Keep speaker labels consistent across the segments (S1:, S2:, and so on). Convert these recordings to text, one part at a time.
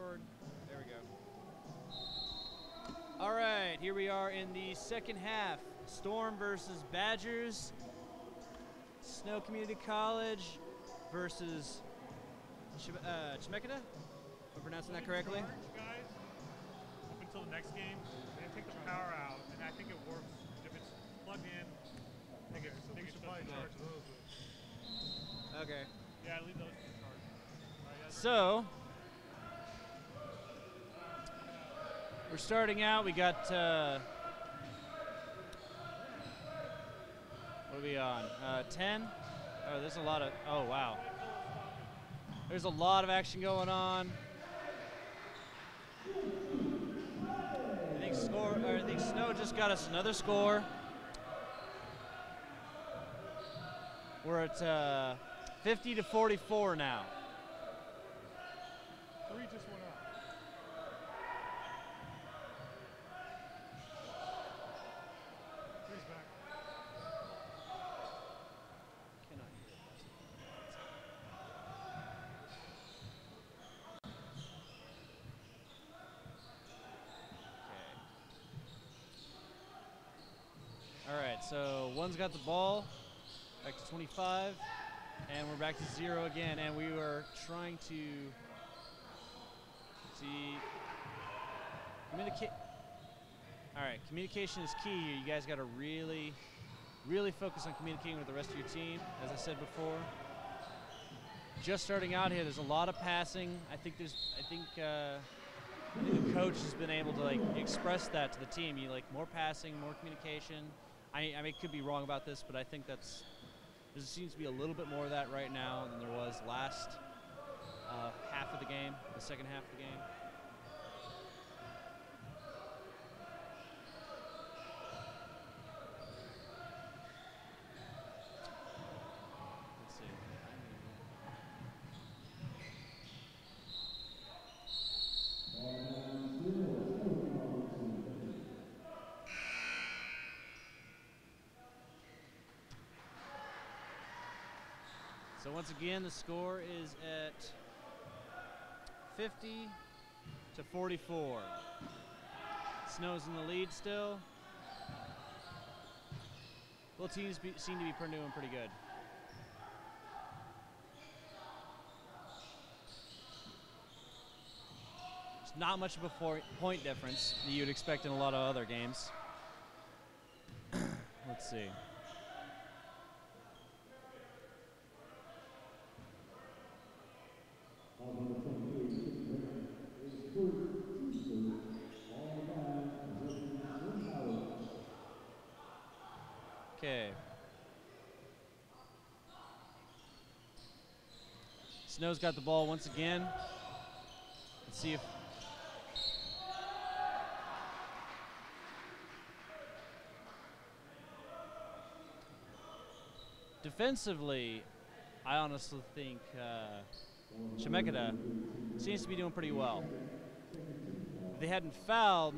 S1: forward. There we go. All right, here we are in the second half. Storm versus Badgers. Snow Community College versus Chemeketa. Am I pronouncing that correctly?
S2: Guys, up until the next game, they take the power out, and I think it works. If it's plugged in, they get should probably charge those.
S1: Okay.
S2: Yeah, leave those to charge.
S1: So we're starting out. We got what are we on? 10. Oh, there's a lot of. Oh wow. There's a lot of action going on. I think Snow just got us another score. We're at 50-44 now.
S2: 3 just went up. Three's back.
S1: Cannot hear it. Okay. All right, so one's got the ball, back to 25, and we're back to 0 again, and we were trying to communicate. All right, communication is key here. You guys got to really focus on communicating with the rest of your team, as I said before. Just starting out here, there's a lot of passing. I think the coach has been able to express that to the team. You like more passing, more communication. I mean, could be wrong about this, but I think there seems to be a little bit more of that right now than there was last half of the game, the second half of the game. Let's see. So once again, the score is at 50-44. Snow's in the lead still. Both teams seem to be doing pretty good. It's not much of a point difference that you'd expect in a lot of other games. Let's see. Okay. Snow's got the ball once again. Let's see if defensively, I honestly think Chemeketa seems to be doing pretty well. If they hadn't fouled,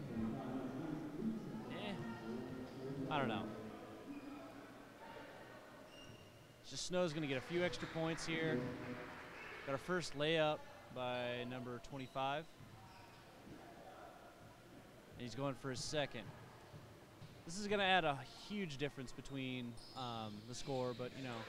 S1: I don't know. It's just Snow's going to get a few extra points here. Got our first layup by number 25. And he's going for his second. This is going to add a huge difference between the score, but you know,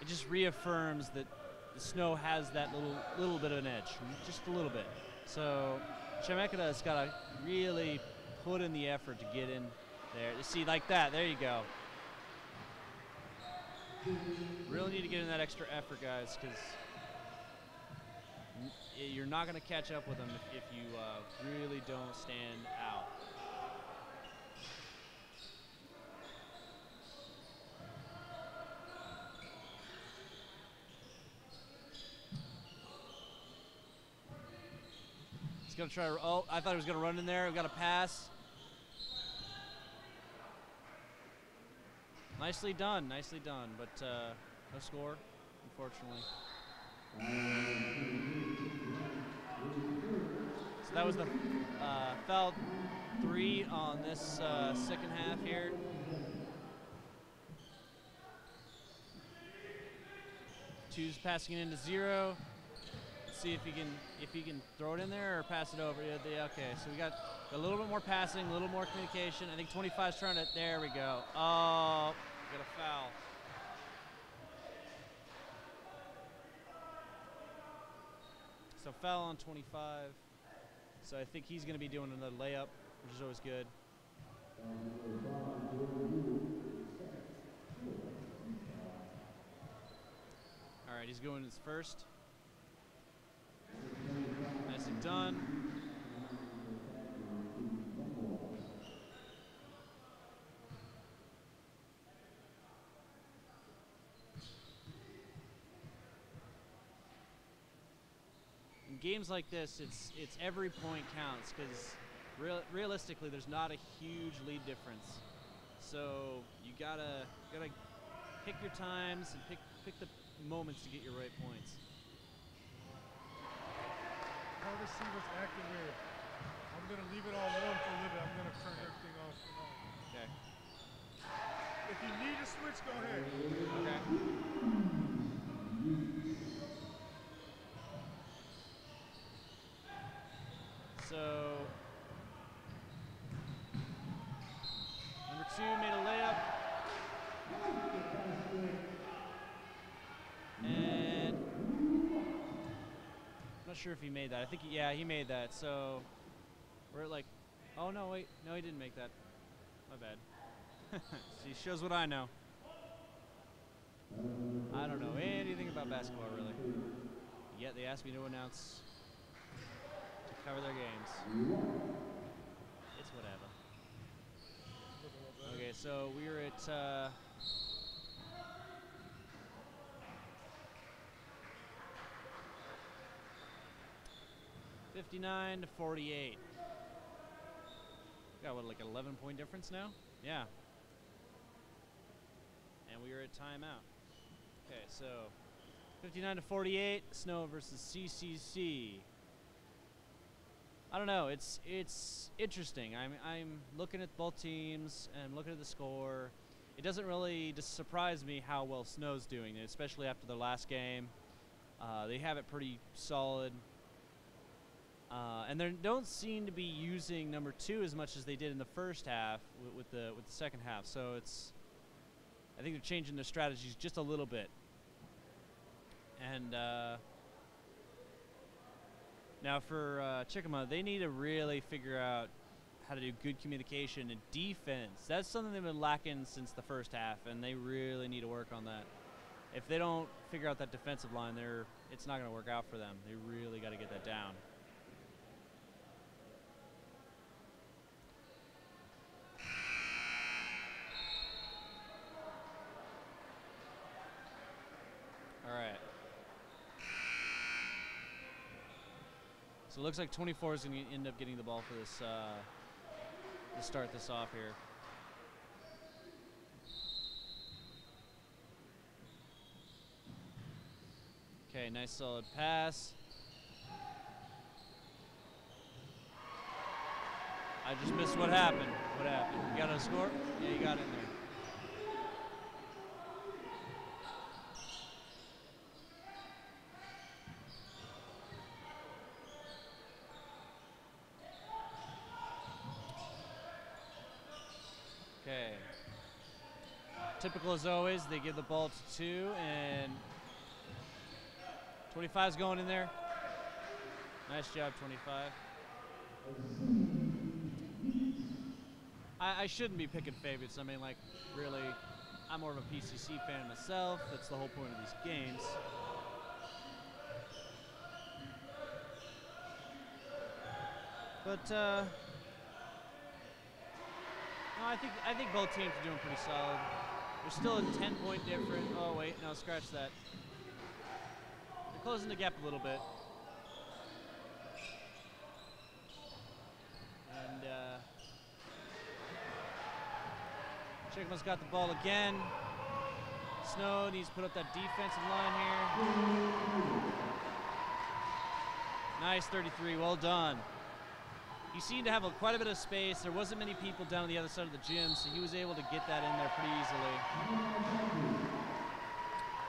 S1: it just reaffirms that the Snow has that little bit of an edge, just a little bit. So Chemeketa has got to really put in the effort to get in there. You see, like that, there you go. Really need to get in that extra effort, guys, because you're not going to catch up with them if you really don't stand out. He's going to try to, oh, I thought he was going to run in there. We've got a pass. Nicely done, but no score, unfortunately. So that was the foul 3 on this second half here. Two's passing it into 0. Let's see if he can throw it in there or pass it over. Yeah, okay, so we got a little bit more passing, a little more communication. I think 25's trying to. There we go. Oh, got a foul. So foul on 25. So I think he's going to be doing another layup, which is always good. All right, he's going his first. Nicely done. In games like this, it's every point counts because realistically, there's not a huge lead difference. So you gotta pick your times and pick the moments to get your right points.
S2: How receivers acting weird. I'm gonna leave it all alone for a little bit. I'm gonna turn everything off.
S1: Okay.
S2: If you need a switch, go ahead.
S1: Okay. So number 2 made a layup. And I'm not sure if he made that. I think, yeah, he made that. So we're at like, oh no, wait. No, he didn't make that. My bad. See, shows what I know. I don't know anything about basketball, really. Yet they asked me to announce to cover their games. It's whatever. Okay, so we were at 59 to 48. Got what, like an 11-point difference now? Yeah. And we are at timeout. Okay, so 59 to 48, Snow versus CCC. I don't know. It's interesting. I'm looking at both teams and looking at the score. It doesn't really just surprise me how well Snow's doing, especially after the last game. They have it pretty solid. And they don't seem to be using number 2 as much as they did in the first half with the second half. So I think they're changing their strategies just a little bit. And now for Chemeketa, they need to really figure out how to do good communication and defense. That's something they've been lacking since the first half, and they really need to work on that. If they don't figure out that defensive line, it's not going to work out for them. They really got to get that down. All right. So it looks like 24 is going to end up getting the ball for this to start this off here. Okay, nice solid pass. I just missed what happened. What happened? You got a score? Yeah, you got it in there. Okay. Typical as always, they give the ball to 2, and 25's going in there. Nice job, 25. I shouldn't be picking favorites. I mean, like, really, I'm more of a PCC fan myself. That's the whole point of these games. But no, I think both teams are doing pretty solid. There's still a 10-point difference. Oh wait, no, scratch that. They're closing the gap a little bit. And Chemeketa's got the ball again. Snow needs to put up that defensive line here. Nice 33, well done. He seemed to have quite a bit of space. There wasn't many people down on the other side of the gym, so he was able to get that in there pretty easily.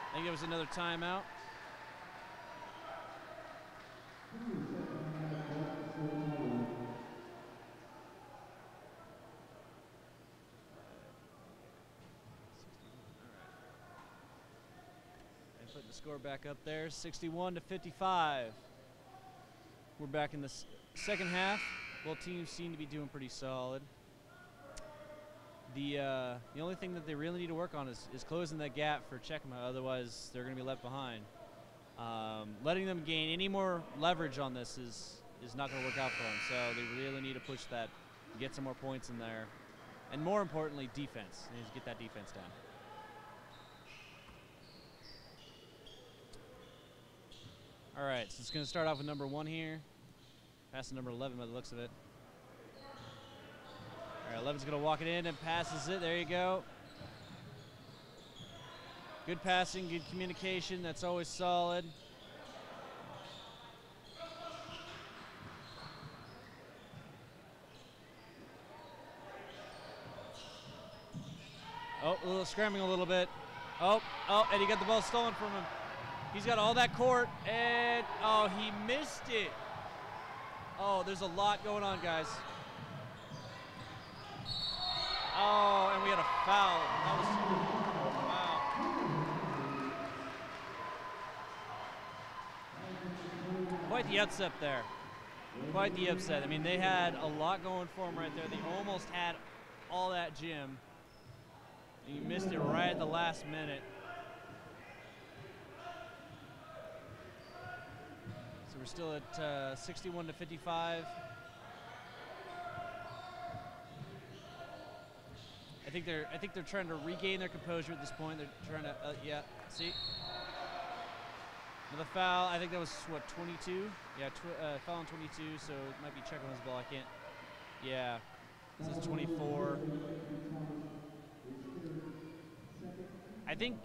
S1: I think it was another timeout. Putting the score back up there, 61-55. We're back in the second half. Both teams seem to be doing pretty solid. The only thing that they really need to work on is closing that gap for Chemeketa, otherwise they're going to be left behind. Letting them gain any more leverage on this is not going to work out for them, so they really need to push that, get some more points in there, and more importantly, defense. They need to get that defense down. All right, so it's going to start off with number 1 here. Pass to number 11 by the looks of it. All right, 11's going to walk it in and passes it. There you go. Good passing, good communication. That's always solid. Oh, a little scrambling a little bit. Oh, and he got the ball stolen from him. He's got all that court, and oh, he missed it. Oh, there's a lot going on, guys. Oh, and we had a foul. That was, wow. Quite the upset there. Quite the upset. I mean, they had a lot going for them right there. They almost had all that gym. And you missed it right at the last minute. So we're still at 61-55. I think they're trying to regain their composure at this point. They're trying to, yeah, see, another foul. I think that was what, 22? Yeah, foul on 22. So it might be checking his ball. I can't. Yeah, this is 24. I think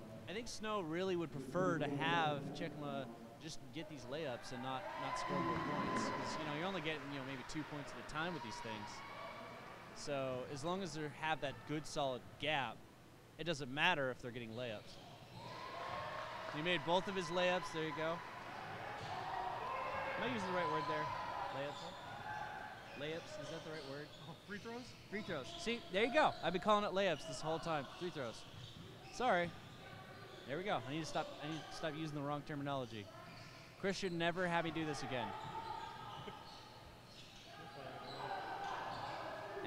S1: Snow really would prefer to have Chemeketa just get these layups and not score more points, because you're only getting maybe 2 points at a time with these things. So as long as they have that good solid gap, it doesn't matter if they're getting layups. So he made both of his layups. There you go. Am I using the right word there? Layups? Layups, is that the right word?
S2: Oh, free throws?
S1: Free throws. See, there you go. I've been calling it layups this whole time. Free throws. Sorry. There we go. I need to stop using the wrong terminology. Chris should never have me do this again.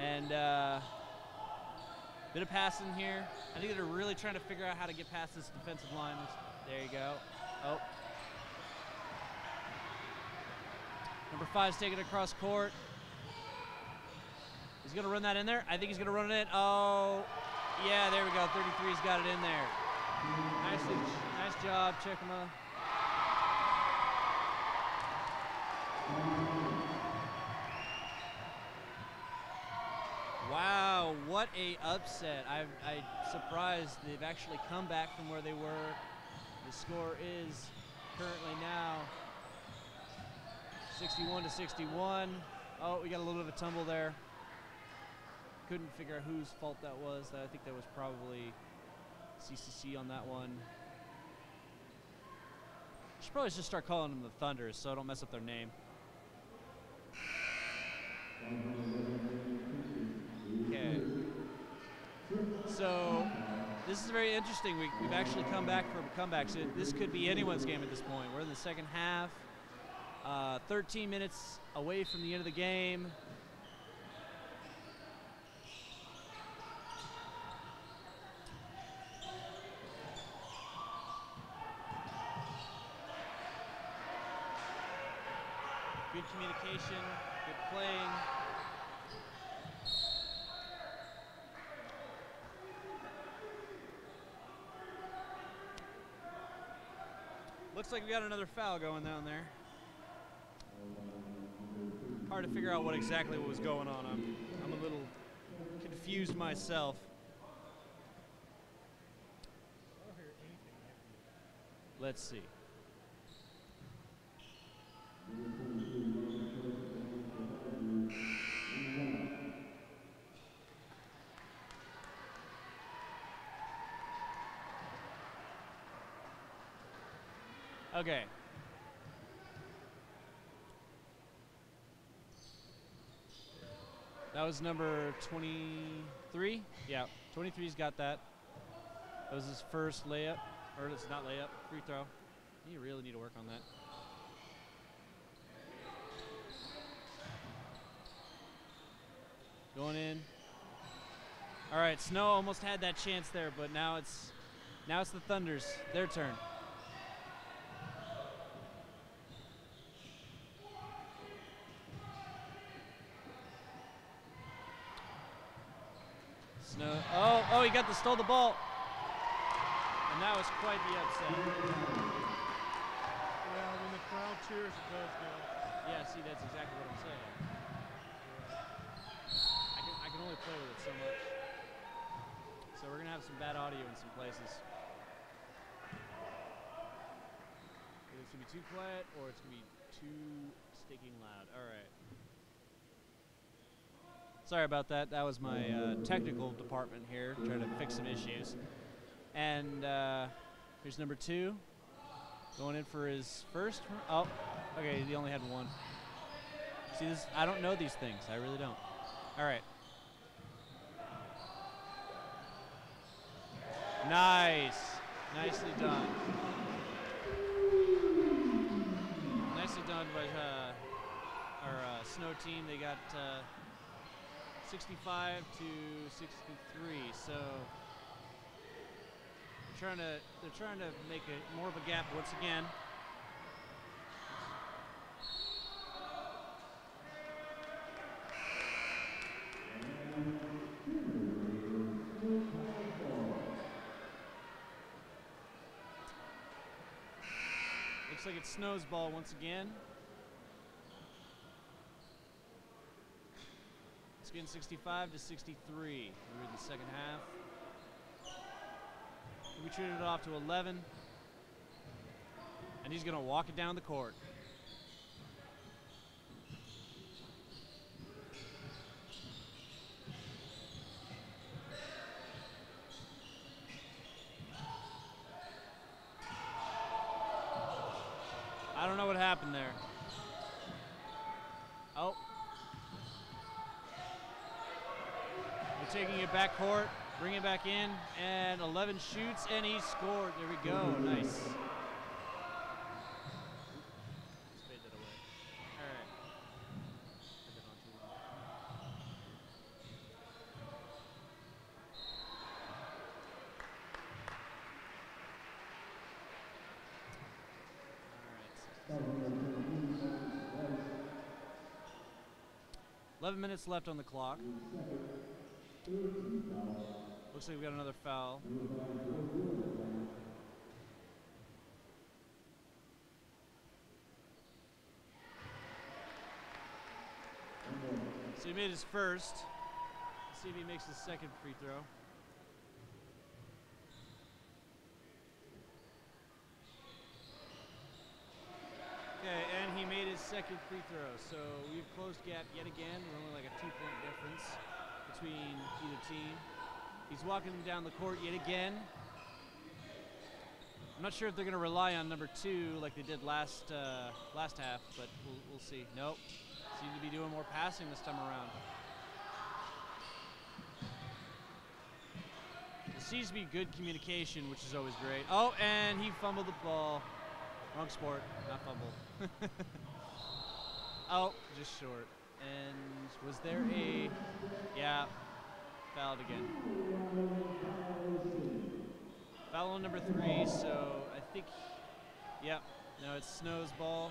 S1: And bit of passing here. I think they're really trying to figure out how to get past this defensive line. There you go. Oh. Number 5's taking it across court. He's going to run that in there. I think he's going to run it in. Oh, yeah, there we go. 33's got it in there. Nice job, Chemeketa. Wow, what a upset. I'm surprised they've actually come back from where they were. The score is currently now 61-61. Oh, we got a little bit of a tumble there. Couldn't figure out whose fault that was. I think that was probably CCC on that one. Should probably just start calling them the Thunders so I don't mess up their name. Okay. So this is very interesting. We've actually come back from comebacks. This could be anyone's game at this point. We're in the second half. 13 minutes away from the end of the game. Good communication, good playing. Looks like we got another foul going down there. Hard to figure out what exactly was going on. I'm a little confused myself. Let's see. Okay. That was number 23. Yeah, 23's got that. That was his first layup, Or it's not layup, free throw. You really need to work on that. Going in. All right, Snow almost had that chance there, but now it's the Thunder's, their turn. Snow. Oh, he stole the ball. And that was quite the upset.
S2: Yeah, when the crowd cheers, it does good.
S1: Yeah, see, that's exactly what I'm saying. I can only play with it so much. So we're gonna have some bad audio in some places. Either it's gonna be too quiet or it's gonna be too stinking loud. All right. Sorry about that. That was my technical department here, trying to fix some issues. And here's number 2, going in for his first. Oh, okay, he only had one. See this? I don't know these things. I really don't. All right. Nice. Nicely done. Nicely done by our Snow team. They got 65 to 63. So they're trying to make more of a gap once again. Looks like it's Snow's ball once again. It's getting 65 to 63. We're in the second half. We treated it off to 11. And he's going to walk it down the court. I don't know what happened there. Oh. We're taking it back court, bring it back in, and 11 shoots, and he scored. There we go. Nice. Just fade that away. All right. Had that on too long. All right. 11 minutes left on the clock. Looks like we got another foul. So he made his first. Let's see if he makes his second free throw. Okay, and he made his second free throw. So we've closed gap yet again. We're only like a 2-point difference between either team. He's walking down the court yet again. I'm not sure if they're going to rely on number 2 like they did last half, but we'll see. Nope. Seem to be doing more passing this time around. There seems to be good communication, which is always great. Oh, and he fumbled the ball. Wrong sport, not fumble. Oh, just short. And was there a, yeah, fouled again. Foul on number 3, so I think, yep, no, it's Snow's ball.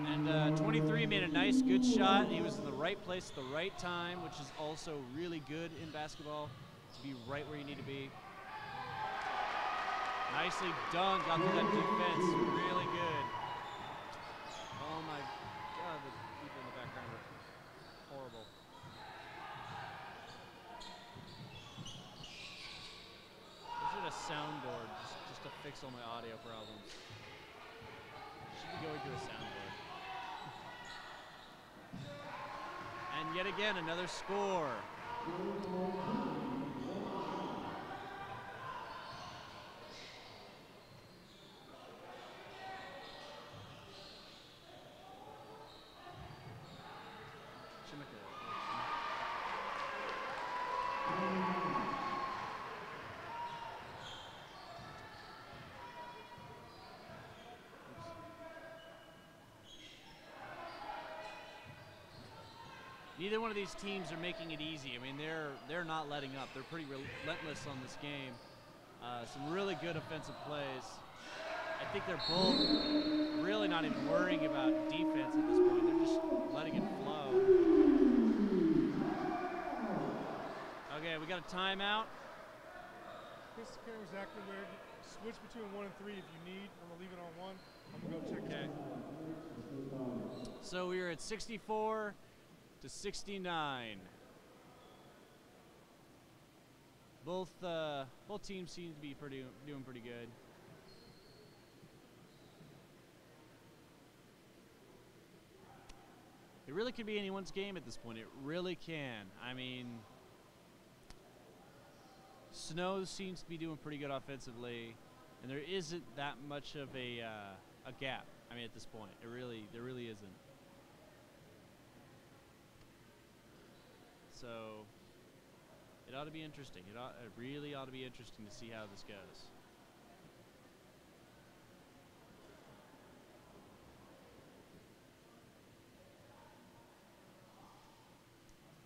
S1: And 23 made a nice, good shot. He was in the right place at the right time, which is also really good in basketball, to be right where you need to be. Nicely done, got through that defense, really good. Oh my God, the people in the background are horrible. I should have a soundboard just to fix all my audio problems. Should be going to a soundboard. And yet again, another score. Neither one of these teams are making it easy. I mean, they're not letting up. They're pretty relentless on this game. Some really good offensive plays. I think they're both really not even worrying about defense at this point. They're just letting it flow. Okay, we got a timeout.
S2: This camera's acting weird. Switch between 1 and 3 if you need. I'm gonna leave it on 1. I'm gonna go check it.
S1: So we are at 64 to 69. Both teams seem to be doing pretty good. It really could be anyone's game at this point. It really can. I mean, Snow seems to be doing pretty good offensively, and there isn't that much of a gap. I mean, at this point, there really isn't. So it ought to be interesting. It really ought to be interesting to see how this goes.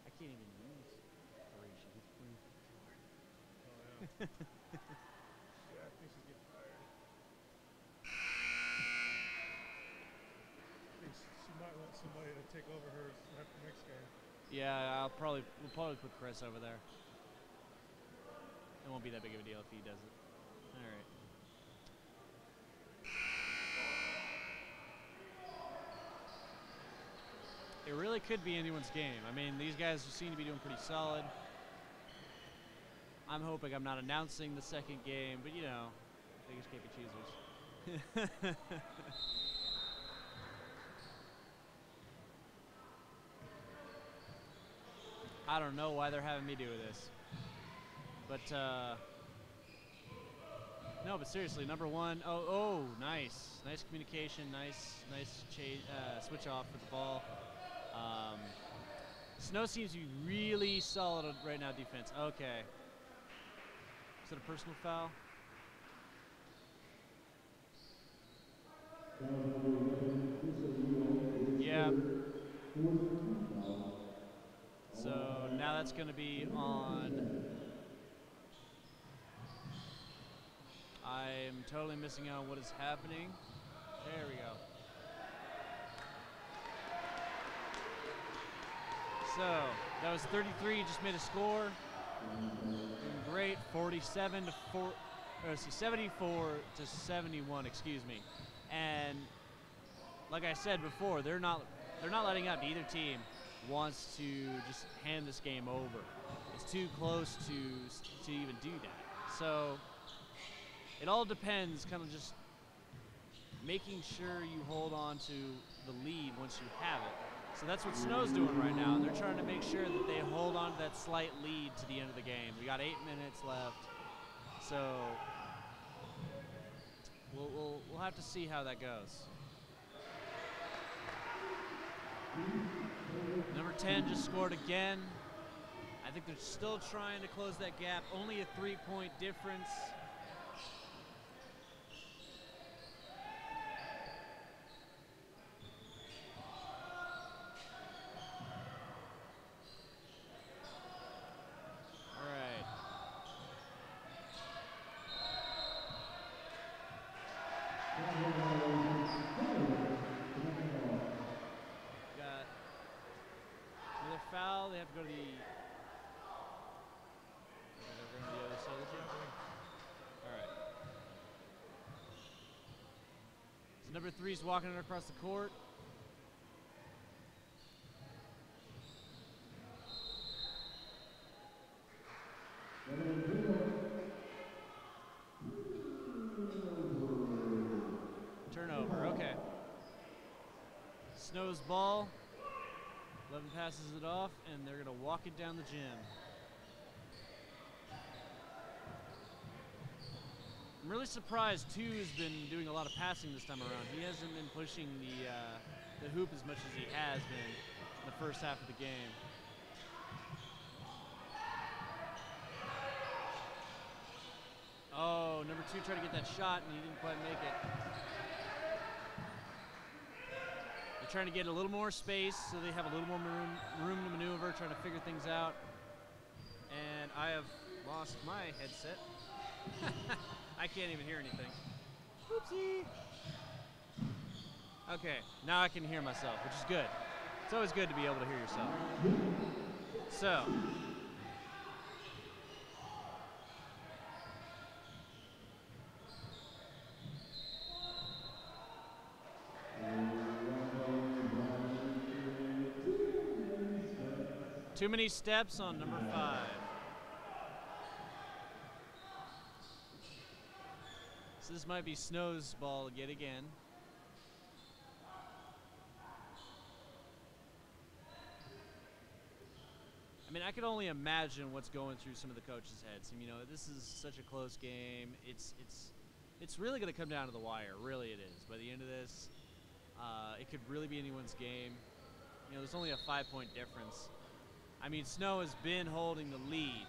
S1: I can't even use Horatio. He's playing for Florida.
S2: Oh, yeah. Yeah, I think she's getting tired. I think she might want somebody to take over her after the next game.
S1: Yeah, we'll probably put Chris over there. It won't be that big of a deal if he does it. All right. It really could be anyone's game. I mean, these guys seem to be doing pretty solid. I'm hoping I'm not announcing the second game, but you know, beggars can't be choosers. I don't know why they're having me do this, but no. But seriously, number 1. Oh, nice communication, nice switch off for the ball. Snow seems to be really solid right now defense. Okay, is that a personal foul? Yeah. So now that's going to be on. I'm totally missing out on what is happening. There we go. So that was 33. Just made a score. Great. 74 to 71. Excuse me. And like I said before, they're not letting up. Either team wants to just hand this game over. It's too close to even do that. So it all depends, kind of just making sure you hold on to the lead once you have it. So that's what Snow's doing right now. They're trying to make sure that they hold on to that slight lead to the end of the game. We got 8 minutes left, so we'll have to see how that goes. Number 10 just scored again. I think they're still trying to close that gap. Only a 3-point difference. All right. Got another foul. They have to go to the other side of the gym. All right. So number 3's walking it across the court. Turnover. Okay. Snow's ball. 11 passes it off, and they're going to walk it down the gym. I'm really surprised Two has been doing a lot of passing this time around. He hasn't been pushing the hoop as much as he has been in the first half of the game. number 2 tried to get that shot, and he didn't quite make it. They're trying to get a little more space so they have a little more room to maneuver, trying to figure things out. And I have lost my headset. I can't even hear anything. Oopsie. Okay, now I can hear myself, which is good. It's always good to be able to hear yourself. So. Too many steps on number 5. So this might be Snow's ball yet again. I mean, I could only imagine what's going through some of the coaches' heads. I mean, you know, this is such a close game. It's really going to come down to the wire. Really, it is. By the end of this, it could really be anyone's game. You know, there's only a 5-point difference. I mean, Snow has been holding the lead.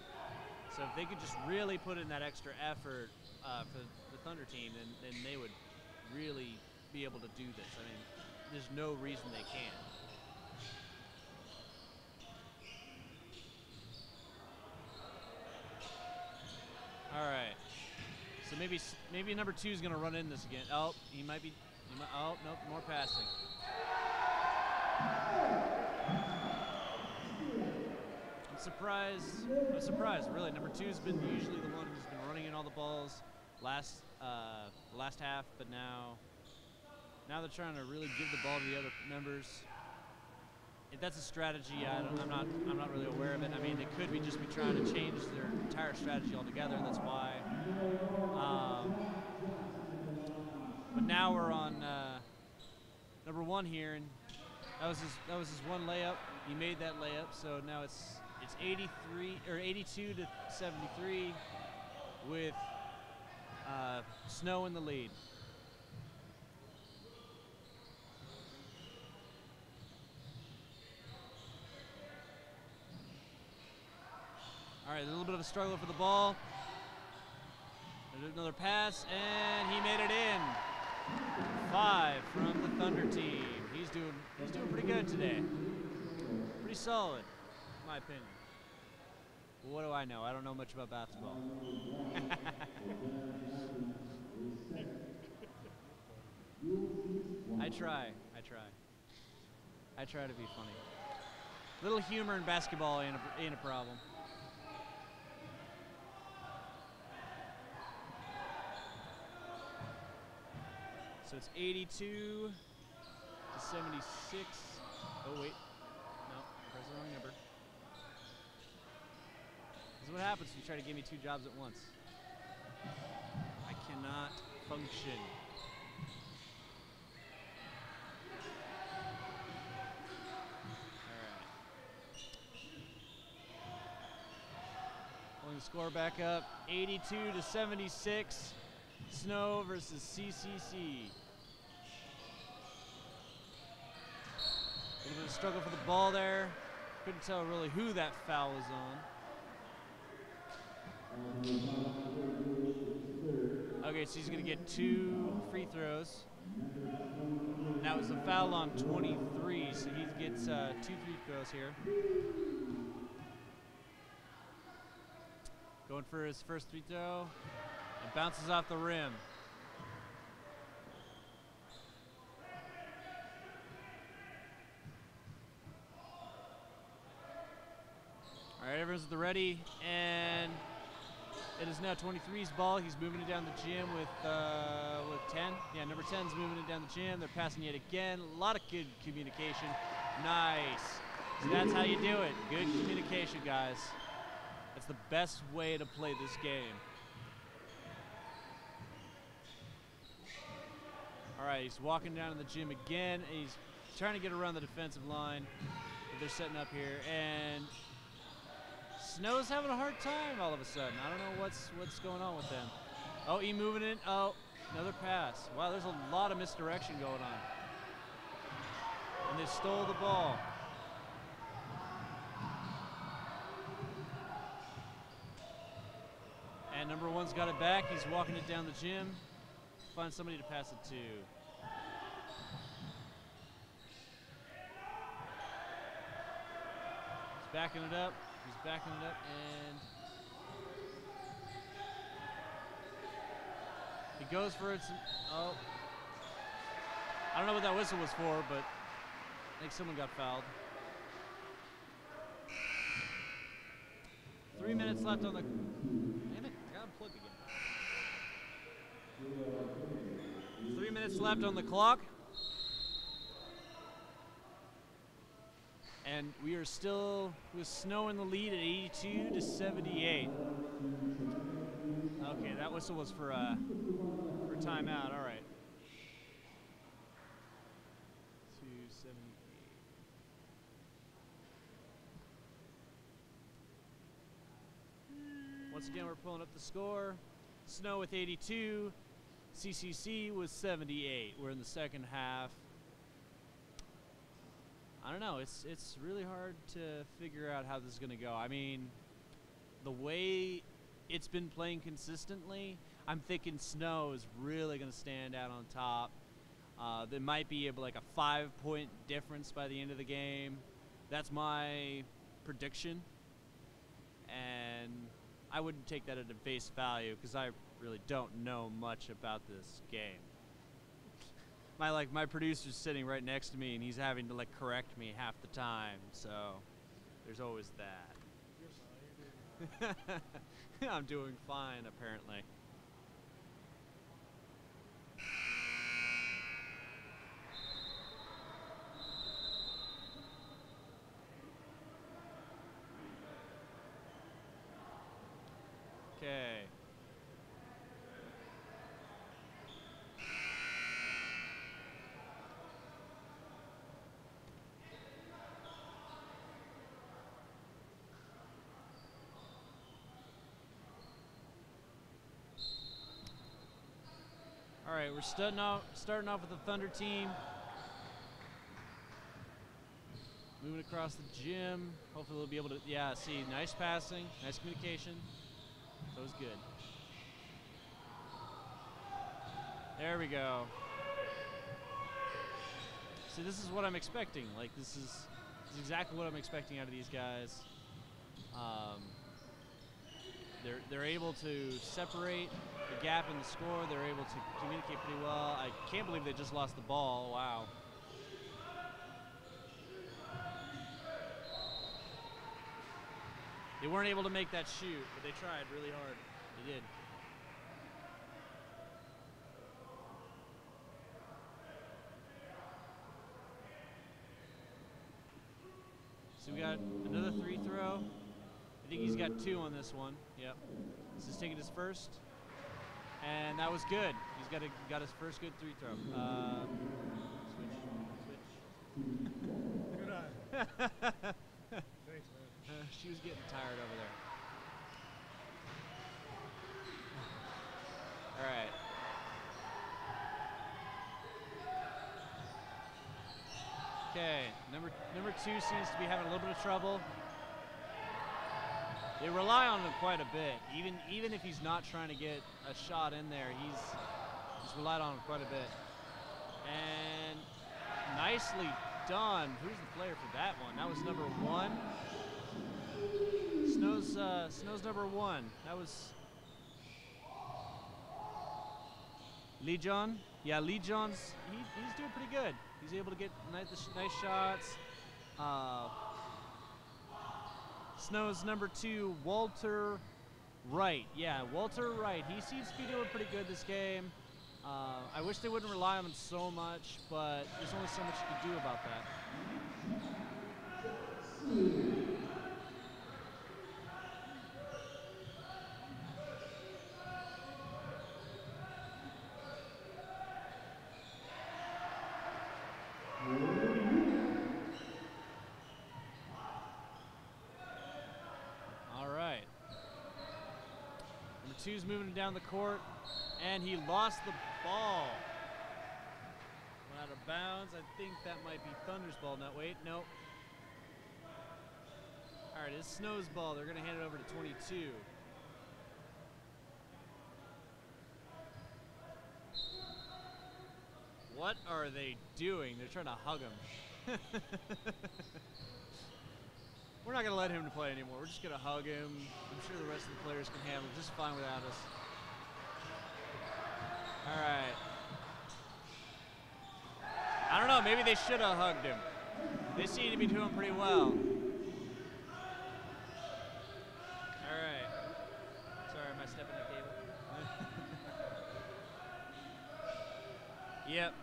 S1: So if they could just really put in that extra effort for the Thunder team, then they would really be able to do this. I mean, there's no reason they can't. All right. So maybe number 2 is going to run in this again. Oh, he might be. Oh, nope, more passing. I'm surprised, really. Number 2's been usually the one who's been running in all the balls last half, but now they're trying to really give the ball to the other members. If that's a strategy, I'm not really aware of it. I mean, they could just be trying to change their entire strategy altogether. That's why. But now we're on number 1 here, and that was his one layup. He made that layup, so now it's 82 to 73 with Snow in the lead. All right, a little bit of a struggle for the ball. There's another pass, and he made it in. 5 from the Thunder team. He's doing pretty good today. Pretty solid, in my opinion. Well, what do I know? I don't know much about basketball. I try to be funny. Little humor in basketball ain't a problem. So it's 82 to 76. Oh wait, no, press the wrong number. This is what happens when you try to give me 2 jobs at once. I cannot function. Pulling the score back up, 82 to 76. Snow versus CCC. A little bit of struggle for the ball there. Couldn't tell really who that foul was on. Okay, so he's going to get 2 free throws. And that was a foul on 23, so he gets 2 free throws here. Going for his first free throw. It bounces off the rim. All right, everyone's at the ready, and it is now 23's ball. He's moving it down the gym with 10. Yeah, number 10's moving it down the gym. They're passing it again. A lot of good communication. Nice. So that's how you do it. Good communication, guys. That's the best way to play this game. All right, he's walking down to the gym again. He's trying to get around the defensive line that they're setting up here, and Snow's having a hard time all of a sudden. I don't know what's going on with them. Oh, he moving in. Oh, another pass. Wow, there's a lot of misdirection going on. And they stole the ball. And number 1's got it back. He's walking it down the gym. Find somebody to pass it to. He's backing it up. He's backing it up, and he goes for it. Oh. I don't know what that whistle was for, but I think someone got fouled. 3 minutes left on the... Damn it, I got unplugged again. 3 minutes left on the clock. And we are still with Snow in the lead at 82 to 78. Okay, that whistle was for timeout. All right. 278. Once again, we're pulling up the score. Snow with 82. CCC was 78. We're in the second half. I don't know. It's really hard to figure out how this is going to go. I mean, the way it's been playing consistently, I'm thinking Snow is really going to stand out on top. There might be like a 5-point difference by the end of the game. That's my prediction. And I wouldn't take that at a face value because I really don't know much about this game. My producer's sitting right next to me and he's having to correct me half the time, so there's always that.
S2: You're fine.
S1: I'm doing fine, apparently. Okay. All right, we're starting off with the Thunder team. Moving across the gym. Hopefully they'll be able to, yeah, see, nice passing, nice communication. That was good. There we go. See, this is what I'm expecting. This is exactly what I'm expecting out of these guys. They're able to separate the gap in the score. They're able to communicate pretty well. I can't believe they just lost the ball. Wow. They weren't able to make that shoot, but they tried really hard. They did. So we got another free throw. I think he's got 2 on this one. Yep. This is taking his first. And that was good. He's got his first good free throw. Switch.
S2: Good eye. Thanks, man.
S1: She was getting tired over there. All right. Okay, number 2 seems to be having a little bit of trouble. They rely on him quite a bit. Even if he's not trying to get a shot in there, he's relied on him quite a bit. And nicely done. Who's the player for that one? That was number 1. Snow's number 1. That was Lee John. Yeah, Lee John's he's doing pretty good. He's able to get nice shots. Snow's number 2, Walter Wright. Yeah, Walter Wright. He seems to be doing pretty good this game. I wish they wouldn't rely on him so much, but there's only so much you can do about that. All right. Number 2's moving down the court, and he lost the ball. Went out of bounds. I think that might be Thunder's ball. No, wait, nope. All right, it's Snow's ball. They're going to hand it over to 22. What are they doing? They're trying to hug him. We're not going to let him play anymore. We're just going to hug him. I'm sure the rest of the players can handle it just fine without us. All right. I don't know. Maybe they should have hugged him. They seem to be doing pretty well. All right. Sorry, am I stepping on cable? Yep.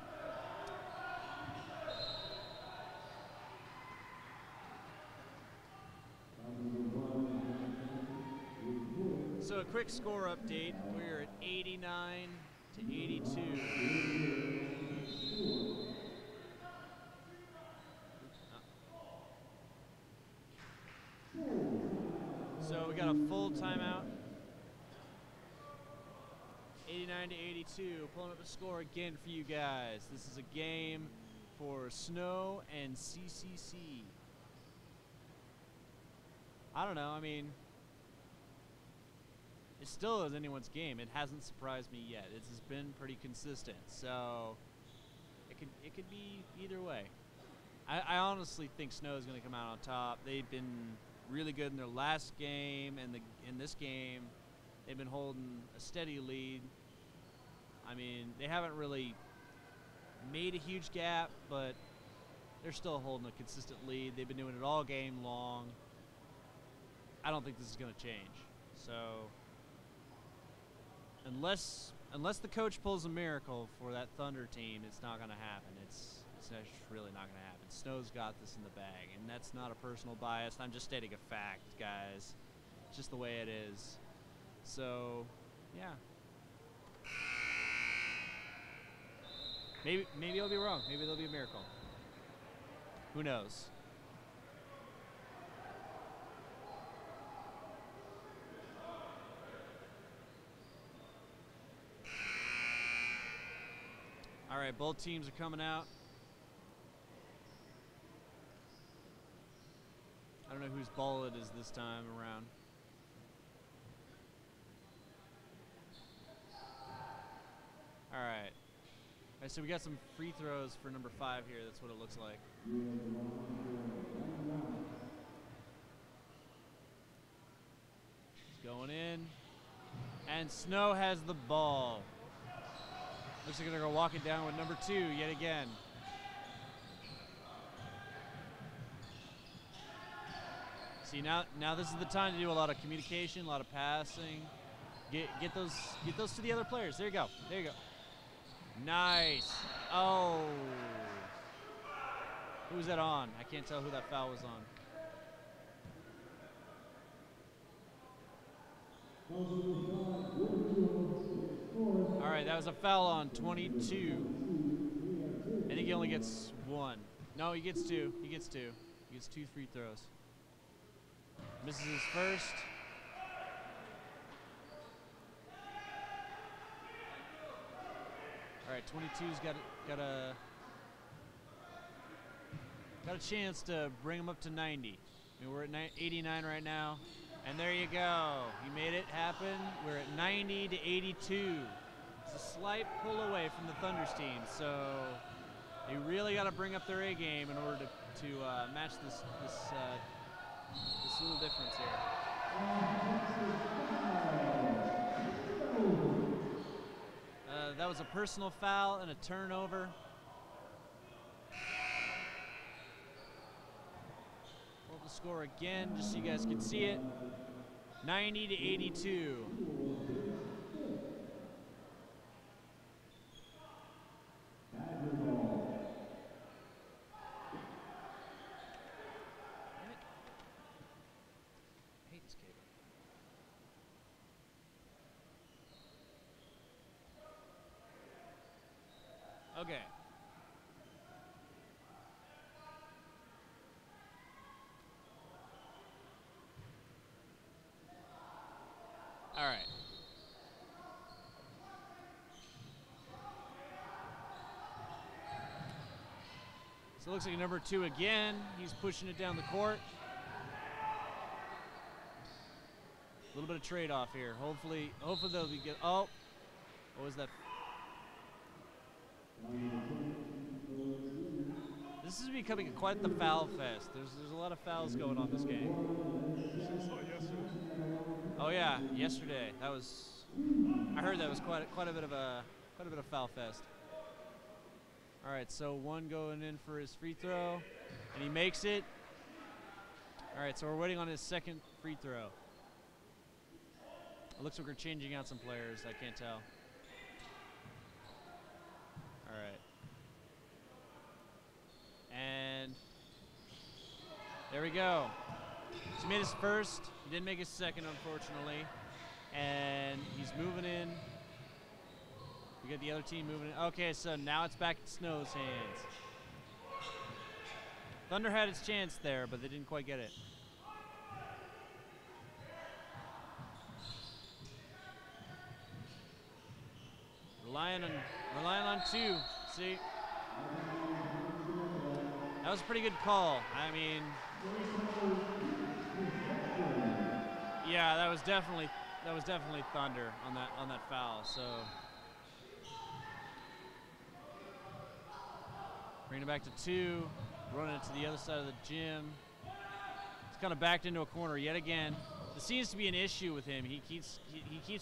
S1: So a quick score update. We're at 89 to 82. So we got a full timeout. 89 to 82. Pulling up the score again for you guys. This is a game for Snow and CCC. I don't know. I mean, it still is anyone's game. It hasn't surprised me yet. It's just been pretty consistent. So it could be either way. I honestly think Snow is going to come out on top. They've been really good in their last game, and in this game, they've been holding a steady lead. I mean, they haven't really made a huge gap, but they're still holding a consistent lead. They've been doing it all game long. I don't think this is going to change. So unless the coach pulls a miracle for that Thunder team, it's not going to happen. It's really not going to happen. Snow's got this in the bag, and that's not a personal bias. I'm just stating a fact, guys. It's just the way it is. So, yeah. Maybe I'll be wrong. Maybe there'll be a miracle. Who knows? All right, both teams are coming out. I don't know whose ball it is this time around. All right. All right, so we got some free throws for number 5 here. That's what it looks like. It's going in. And Snow has the ball. Looks like they're going to walk it down with number 2 yet again. See, now this is the time to do a lot of communication, a lot of passing. Get those to the other players. There you go. There you go. Nice. Oh. Who was that on? I can't tell who that foul was on. All right, that was a foul on 22. I think he only gets 1. No, he gets 2. He gets 2. He gets 2 free throws. Misses his first. All right, 22's got a chance to bring him up to 90. I mean, we're at 89 right now, and there you go. He made it happen. We're at 90 to 82. It's a slight pull away from the Thunder's team, so they really got to bring up their A game in order to match this little difference here. That was a personal foul and a turnover. Pull the score again, just so you guys can see it. 90 to 82. Okay. All right. So it looks like number 2 again. He's pushing it down the court. A little bit of trade-off here. Hopefully they'll be good. Oh, what was that? This is becoming quite the foul fest. There's a lot of fouls going on this game.
S2: I saw it yesterday.
S1: Oh yeah, yesterday. That was. I heard that was quite a bit of foul fest. All right, so one going in for his free throw, and he makes it. All right, so we're waiting on his second free throw. It looks like we're changing out some players. I can't tell. All right. And there we go. So he made his first. He didn't make his second, unfortunately. And he's moving in. We got the other team moving in. Okay, so now it's back to Snow's hands. Thunder had its chance there, but they didn't quite get it. Relying on two. See? That was a pretty good call. I mean, yeah, that was definitely Thunder on that foul. So bring it back to two, running it to the other side of the gym. He's kind of backed into a corner yet again. This seems to be an issue with him. He keeps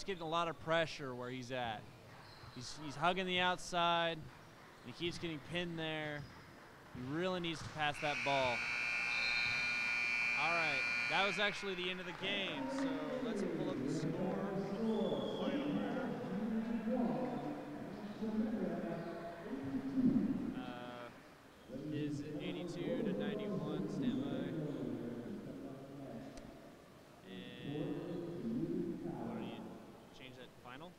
S1: getting a lot of pressure where he's at. He's hugging the outside. He keeps getting pinned there. He really needs to pass that ball. All right, that was actually the end of the game. So let's pull up the score. Is it 82 to 91? Stand by. And what do you change that to final?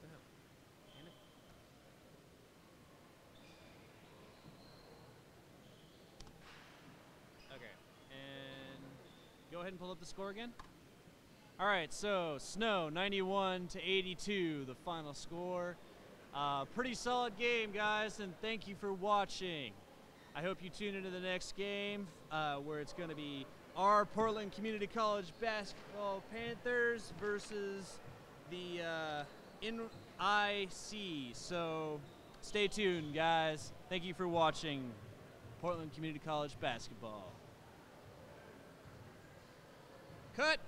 S1: What the hell? Damn it. Okay, and go ahead and pull up the score again. All right, so Snow 91 to 82, the final score. Pretty solid game, guys, and thank you for watching. I hope you tune into the next game where it's going to be our Portland Community College basketball Panthers versus the NIC. So stay tuned, guys. Thank you for watching Portland Community College basketball. Cut!